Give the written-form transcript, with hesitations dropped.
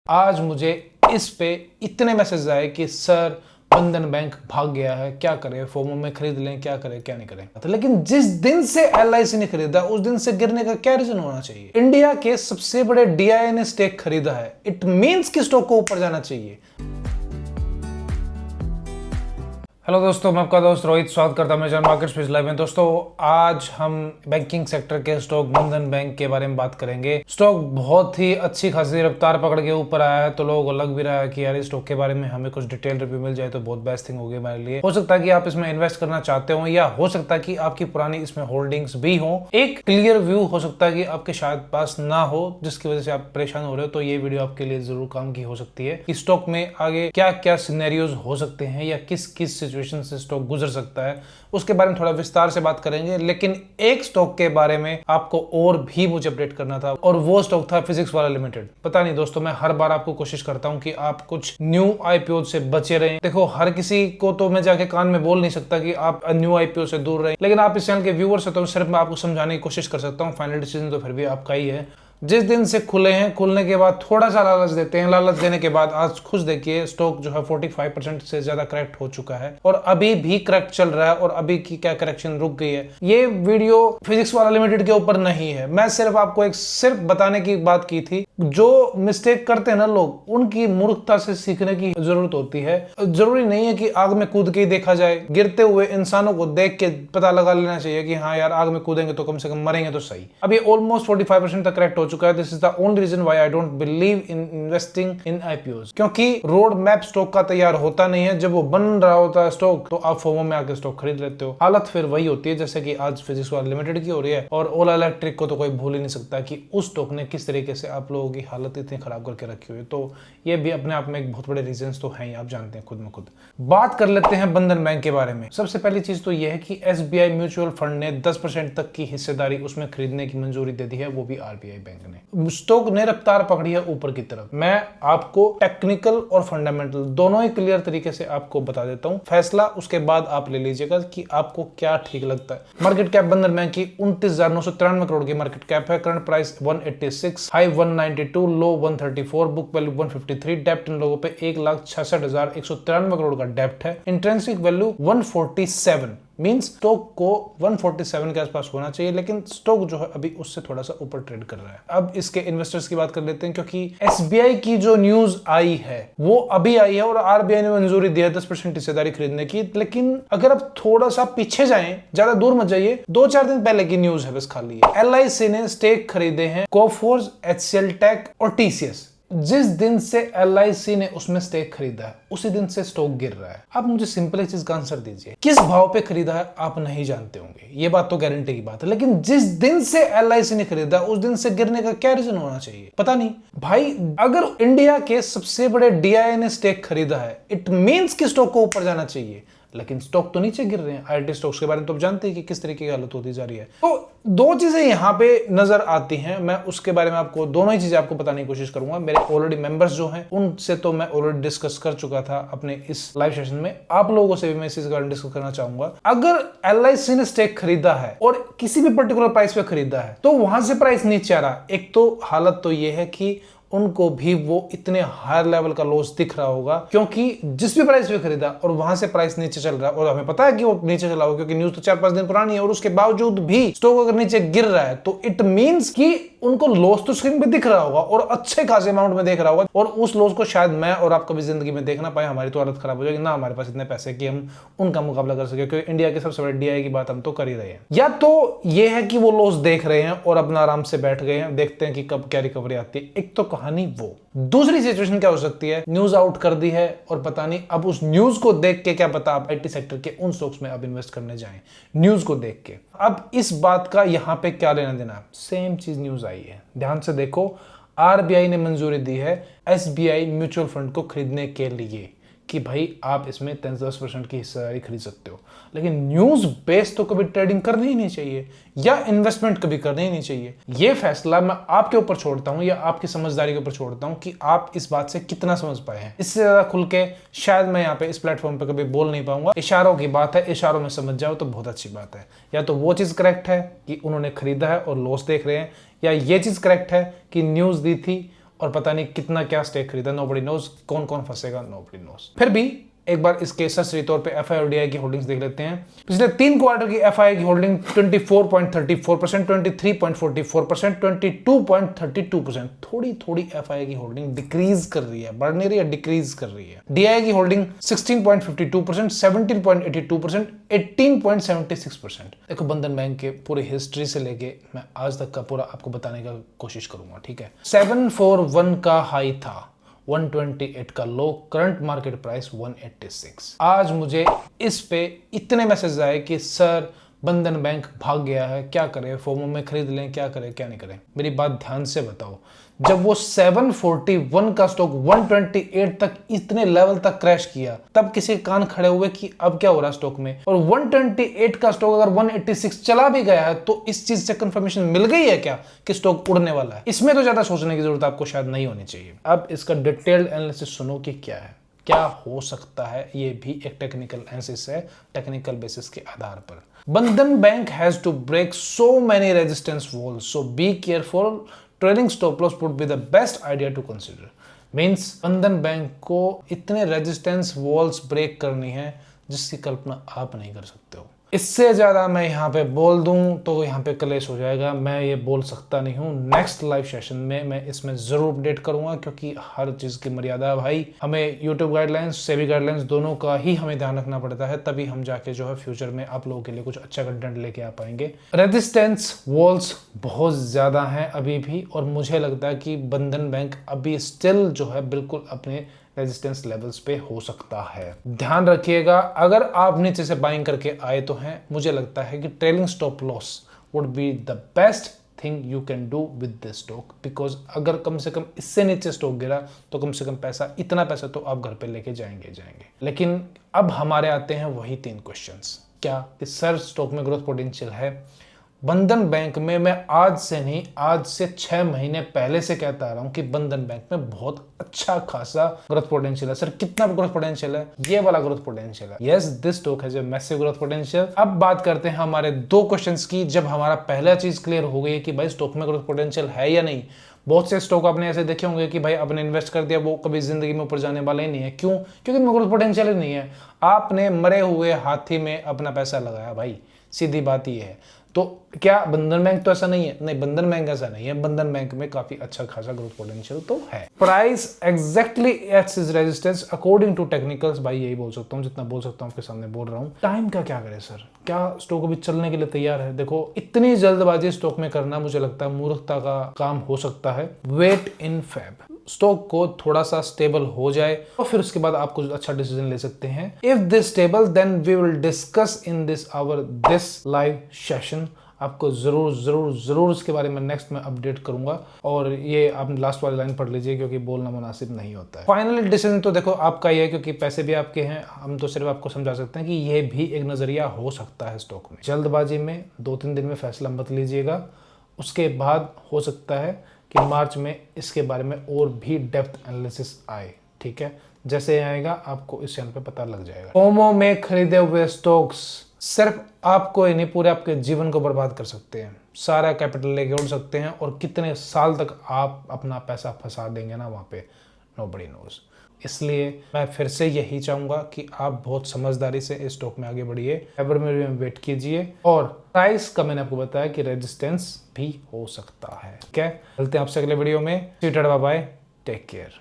आज मुझे इस पे इतने मैसेज आए कि सर बंधन बैंक भाग गया है, क्या करें, फोमो में खरीद लें, क्या करें क्या नहीं करें। लेकिन जिस दिन से एलआईसी ने खरीदा उस दिन से गिरने का क्या रीजन होना चाहिए। इंडिया के सबसे बड़े डीआईआई ने स्टेक खरीदा है, इट मींस कि स्टॉक को ऊपर जाना चाहिए। हेलो दोस्तों, मैं आपका दोस्त रोहित स्वागत करता हूं मेरे चैनल मार्केट स्पेस लाइव में। दोस्तों आज हम बैंकिंग सेक्टर के स्टॉक बंधन बैंक के बारे में बात करेंगे। स्टॉक बहुत ही अच्छी खासी रफ्तार पकड़ के ऊपर आया है, तो लोगों को लग भी रहा है कि यार इस स्टॉक के बारे में हमें कुछ डिटेल रिव्यू मिल जाए तो बहुत बेस्ट थिंग होगी हमारे लिए। हो सकता है कि आप इसमें इन्वेस्ट करना चाहते हो, या हो सकता है कि आपकी पुरानी इसमें होल्डिंग्स भी हो। एक क्लियर व्यू हो सकता है कि आपके शायद पास ना हो, जिसकी वजह से आप परेशान हो रहे हो। तो ये वीडियो आपके लिए जरूर काम की हो सकती है कि स्टॉक में आगे क्या क्या सिनेरियोज हो सकते हैं या किस किस सिचुएशन से स्टॉक गुजर सकता है, उसके बारे में थोड़ा विस्तार से बात करेंगे। लेकिन एक स्टॉक के बारे में आपको और भी मुझे अपडेट करना था, और वो स्टॉक था फिजिक्स वाला लिमिटेड। पता नहीं दोस्तों, मैं हर बार आपको कोशिश करता हूं कि आप कुछ न्यू आईपीओ से बचे रहें। देखो, हर किसी को तो मैं जाके कान में बोल नहीं सकता कि आप न्यू आईपीओ से दूर रहें, लेकिन आप इस चैनल के व्यूअर्स हैं तो सिर्फ मैं आपको समझाने की कोशिश कर सकता हूँ। फाइनल डिसीजन तो फिर भी आपका ही है। जिस दिन से खुले हैं, खुलने के बाद थोड़ा सा लालच देते हैं, लालच देने के बाद आज खुद देखिए स्टॉक जो है 45% से ज्यादा करेक्ट हो चुका है, और अभी भी करेक्ट चल रहा है। और अभी की क्या करेक्शन रुक गई है। ये वीडियो फिजिक्स वाला लिमिटेड के ऊपर नहीं है, मैं सिर्फ आपको एक सिर्फ बताने की बात की थी। जो मिस्टेक करते हैं ना लोग, उनकी मूर्खता से सीखने की जरूरत होती है। जरूरी नहीं है कि आग में कूद के ही देखा जाए, गिरते हुए इंसानों को देख के पता लगा लेना चाहिए कि हाँ यार आग में कूदेंगे तो कम से कम मरेंगे तो सही। अब ये ऑलमोस्ट 45% तक करेक्ट हो चुका है। This is the only reason why I don't believe in investing in IPOs, क्योंकि रोड मैप स्टॉक का तैयार होता नहीं है। जब वो बन रहा होता है स्टॉक, तो आप फोमो में आके स्टॉक खरीद लेते हो। हालत फिर वही होती है जैसे कि आज फिजिक्स वाला लिमिटेड की हो रही है। और ओला इलेक्ट्रिक को तो कोई भूल ही नहीं सकता कि उस स्टॉक ने किस तरीके से आप लोगों की हालत इतनी खराब करके रखी हुई है। तो ये भी अपने आप में एक बहुत बड़े रीजन तो हैं, आप जानते हैं खुद में खुद। बात कर लेते हैं बंधन बैंक के बारे में। सबसे पहली चीज तो यह है कि एसबीआई म्यूचुअल फंड ने 10% तक की हिस्सेदारी उसमें खरीदने की मंजूरी दे दी है, वो भी आरबीआई बैंक ने। स्टॉक ने रफ्तार पकड़ी है ऊपर की तरफ। मैं आपको टेक्निकल और फंडामेंटल दोनों ही क्लियर तरीके से आपको बता देता हूं। फैसला उसके बाद आप ले लीजिएगा कि आपको क्या ठीक लगता है। मार्केट कैप बंधन बैंक की 29,993 करोड़ की मार्केट कैप है। करंट प्राइस 186, हाई 192, लो 134, बुक वैल्यू 153। डेप्ट इन लोगों पे 1,66,193 करोड़ का डेप्ट है। इंट्रिंसिक वैल्यू 147, मींस स्टॉक को 147 के आसपास होना चाहिए, लेकिन स्टॉक जो है अभी उससे थोड़ा सा ऊपर ट्रेड कर रहा है। अब इसके इन्वेस्टर्स की बात कर लेते हैं, क्योंकि एसबीआई की जो न्यूज आई है वो अभी आई है, और आरबीआई ने मंजूरी दी है 10% हिस्सेदारी खरीदने की। लेकिन अगर आप थोड़ा सा पीछे जाएं, ज्यादा दूर मत जाइए, 2-4 दिन पहले की न्यूज है बस खाली। एलआईसी ने स्टेक खरीदे हैं कोफोर्ज, एचसीएल टेक और टीसीएस। जिस दिन से एलआईसी ने उसमें स्टेक खरीदा है उसी दिन से स्टॉक गिर रहा है। आप मुझे सिंपल एक चीज का आंसर दीजिए, किस भाव पे खरीदा है आप नहीं जानते होंगे, ये बात तो गारंटी की बात है। लेकिन जिस दिन से एलआईसी ने खरीदा उस दिन से गिरने का क्या रीजन होना चाहिए, पता नहीं भाई। अगर इंडिया के सबसे बड़े डीआईआई ने स्टेक खरीदा है, इट मींस कि स्टॉक को ऊपर जाना चाहिए, लेकिन स्टॉक तो नीचे गिर रहे हैं। आईटी स्टॉक्स के बारे में तो आप जानते हैं कि किस तरीके की हालत होती जा रही है। तो दो चीजें यहां पे नजर आती हैं, मैं उसके बारे में आपको दोनों ही चीजें आपको बताने की कोशिश करूंगा। मेरे ऑलरेडी मेंबर्स जो हैं उनसे तो मैं ऑलरेडी डिस्कस कर चुका था अपने इस लाइव सेशन में। आप लोगों से भी मैं इस चीज के बारे में डिस्कस करना चाहूंगा। अगर एलआईसी ने स्टेक खरीदा है और किसी भी पर्टिकुलर प्राइस पे खरीदा है, तो वहां से प्राइस नीचे आ रहा, एक तो हालत तो यह है कि उनको भी वो इतने हायर लेवल का लॉस दिख रहा होगा, क्योंकि जिस भी प्राइस पे खरीदा और वहां से प्राइस नीचे चल रहा है, और हमें पता है कि वो नीचे चला होगा क्योंकि न्यूज तो 4-5 दिन पुरानी है, और उसके बावजूद भी स्टॉक अगर नीचे गिर रहा है तो इट मींस कि उनको लॉस तो स्क्रीन पे दिख रहा होगा और अच्छे खासे अमाउंट में देख रहा होगा। और उस लॉस को शायद मैं और आप कभी जिंदगी में देख ना पाए, हमारी तो हालत खराब हो जाएगी ना, हमारे पास इतने पैसे कि हम उनका मुकाबला कर सके, क्योंकि इंडिया के सबसे बड़े डीआई की बात हम तो कर ही रहे हैं। या तो ये है कि वो लॉस देख रहे हैं और अपना आराम से बैठ गए हैं, देखते हैं कि कब क्या रिकवरी आती है। एक तो कहानी वो। दूसरी सिचुएशन क्या हो सकती है, न्यूज आउट कर दी है और पता नहीं अब उस न्यूज को देख के क्या पता आप आईटी सेक्टर के उन स्टॉक्स में अब इन्वेस्ट करने जाएं, न्यूज को देख के। अब इस बात का यहां पे क्या लेना देना, सेम चीज न्यूज आई है, ध्यान से देखो। आरबीआई ने मंजूरी दी है एसबीआई म्यूचुअल फंड को खरीदने के लिए कि भाई आप इसमें 10% की हिस्सेदारी खरीद सकते हो। लेकिन न्यूज बेस तो कभी ट्रेडिंग करनी ही नहीं चाहिए, या इन्वेस्टमेंट कभी करनी ही नहीं चाहिए। यह फैसला मैं आपके ऊपर छोड़ता हूं, या आपकी समझदारी के ऊपर छोड़ता हूं कि आप इस बात से कितना समझ पाए हैं। इससे ज्यादा खुल के शायद मैं यहाँ पे इस प्लेटफॉर्म पे कभी बोल नहीं पाऊंगा। इशारों की बात है, इशारों में समझ जाओ तो बहुत अच्छी बात है। या तो वो चीज करेक्ट है कि उन्होंने खरीदा है और लॉस देख रहे हैं, या ये चीज करेक्ट है कि न्यूज दी थी और पता नहीं कितना क्या स्टेक खरीदा, नोबडी नोज। कौन कौन फंसेगा, नोबडी नोज। फिर भी एक बार इसके सही तौर पे एफआई और डीआई की होल्डिंग्स देख लेते हैं। पिछले 3 क्वार्टर की एफआई की होल्डिंग 24.34%, 23.44%, 22.32%। थोड़ी थोड़ी एफआई की होल्डिंग डिक्रीज कर रही है, बढ़ नहीं रही है, डिक्रीज कर रही है। डीआई की होल्डिंग 16.52%, 17.82%, 18.76%। देखो बंधन बैंक के पूरे हिस्ट्री से लेके मैं आज तक का पूरा आपको बताने का कोशिश करूंगा, ठीक है। 741 का हाई था, 128 का लो, करंट मार्केट प्राइस 186। आज मुझे इस पे इतने मैसेज आए कि सर बंधन बैंक भाग गया है, क्या करें, फोमो में खरीद लें, क्या करें क्या नहीं करें। मेरी बात ध्यान से बताओ, जब वो 741 का स्टॉक 128 तक इतने लेवल तक क्रैश किया, तब किसी कान खड़े हुए कि अब क्या हो रहा है स्टॉक में। और 128 का स्टॉक अगर 186 चला भी गया है तो इस चीज से कंफर्मेशन मिल गई है क्या कि स्टॉक उड़ने वाला है। इसमें तो ज्यादा सोचने की जरूरत आपको शायद नहीं होनी चाहिए। अब इसका डिटेल्ड एनालिसिस सुनो कि क्या है, क्या हो सकता है। ये भी एक टेक्निकल एनालिसिस है, टेक्निकल बेसिस के आधार पर। Bandhan bank has to break so many resistance walls, so be careful. Trailing stop loss would be the best idea to consider. Means Bandhan bank को इतने रेजिस्टेंस वॉल्स ब्रेक करनी है जिसकी कल्पना आप नहीं कर सकते हो। इससे ज्यादा मैं यहाँ पे बोल दूं तो यहाँ पे कलेश हो जाएगा, मैं ये बोल सकता नहीं हूँ। नेक्स्ट लाइव सेशन में मैं इसमें जरूर अपडेट करूंगा, क्योंकि हर चीज की मर्यादा है भाई। हमें यूट्यूब गाइडलाइंस, सेबी गाइडलाइंस दोनों का ही हमें ध्यान रखना पड़ता है, तभी हम जाके जो है फ्यूचर में आप लोगों के लिए कुछ अच्छा कंटेंट लेके आ पाएंगे। रेजिस्टेंस वॉल्स बहुत ज्यादा है अभी भी, और मुझे लगता है कि बंधन बैंक अभी स्टिल जो है बिल्कुल अपने रेजिस्टेंस लेवल्स पे हो सकता है। ध्यान रखिएगा, अगर आप नीचे से बाइंग करके आए तो हैं, मुझे लगता है कि trailing stop loss would be the best thing you can do with this stock. Because अगर कम से कम इससे नीचे स्टॉक गिरा तो कम से कम पैसा, इतना पैसा तो आप घर पे लेके जाएंगे। लेकिन अब हमारे आते हैं वही 3 क्वेश्चंस। क्या कि सर स्टॉक में ग्रोथ पोटेंशियल है? बंधन बैंक में मैं आज से नहीं, आज से 6 महीने पहले से कहता आ रहा हूं कि बंधन बैंक में बहुत अच्छा खासा ग्रोथ पोटेंशियल है। सर कितना ग्रोथ पोटेंशियल है? ये वाला ग्रोथ पोटेंशियल है। Yes, this stock has a massive growth potential. अब बात करते हैं हमारे 2 क्वेश्चंस की। जब हमारा पहला चीज क्लियर हो गई कि भाई स्टॉक में ग्रोथ पोटेंशियल है या नहीं। बहुत से स्टॉक आपने ऐसे देखे होंगे कि भाई आपने इन्वेस्ट कर दिया, वो कभी जिंदगी में ऊपर जाने वाला ही नहीं है। क्यों? क्योंकि उनमें ग्रोथ पोटेंशियल ही नहीं है। आपने मरे हुए हाथी में अपना पैसा लगाया भाई, सीधी बात ये है। तो क्या बंधन बैंक तो ऐसा नहीं है? नहीं, बंधन बैंक ऐसा नहीं है। बंधन बैंक में काफी अच्छा खासा ग्रोथ पोटेंशियल तो है। Price exactly it's is resistance according to technicals. भाई यही बोल सकता हूँ, जितना बोल सकता हूँ आपके सामने बोल रहा हूँ। टाइम का क्या करे सर? क्या स्टॉक अभी चलने के लिए तैयार है? देखो, इतनी जल्दबाजी स्टॉक में करना मुझे लगता है मूर्खता का काम हो सकता है। वेट इन फैब, स्टॉक को थोड़ा सा स्टेबल हो जाए और फिर उसके बाद आप कुछ अच्छा डिसीजन ले सकते हैं। If this stable then we will discuss in this hour this live session. आपको जरूर जरूर जरूर इसके बारे में नेक्स्ट में अपडेट करूंगा। और ये आप लास्ट वाली लाइन पढ़ लीजिए, क्योंकि बोलना मुनासिब नहीं होता है। फाइनली डिसीजन तो देखो आपका ही है, क्योंकि पैसे भी आपके हैं। हम तो सिर्फ आपको समझा सकते हैं कि ये भी एक नजरिया हो सकता है स्टॉक में। जल्दबाजी में 2-3 दिन में फैसला मत लीजिएगा। उसके बाद हो सकता है कि मार्च में इसके बारे में और भी डेप्थ एनालिसिस आए, ठीक है। जैसे आएगा आपको इस चैनल पे पता लग जाएगा। फोमो में खरीदे हुए स्टॉक्स सिर्फ आपको ही नहीं, पूरे आपके जीवन को बर्बाद कर सकते हैं। सारा कैपिटल लेके उड़ सकते हैं, और कितने साल तक आप अपना पैसा फंसा देंगे ना वहां पे, नोबडी नोज। इसलिए मैं फिर से यही चाहूंगा कि आप बहुत समझदारी से इस स्टॉक में आगे बढ़िए, फेब्रुअरी में वेट कीजिए। और प्राइस का मैंने आपको बताया कि रेजिस्टेंस भी हो सकता है। ठीक है, मिलते हैं आपसे अगले वीडियो में। Bye bye, take care.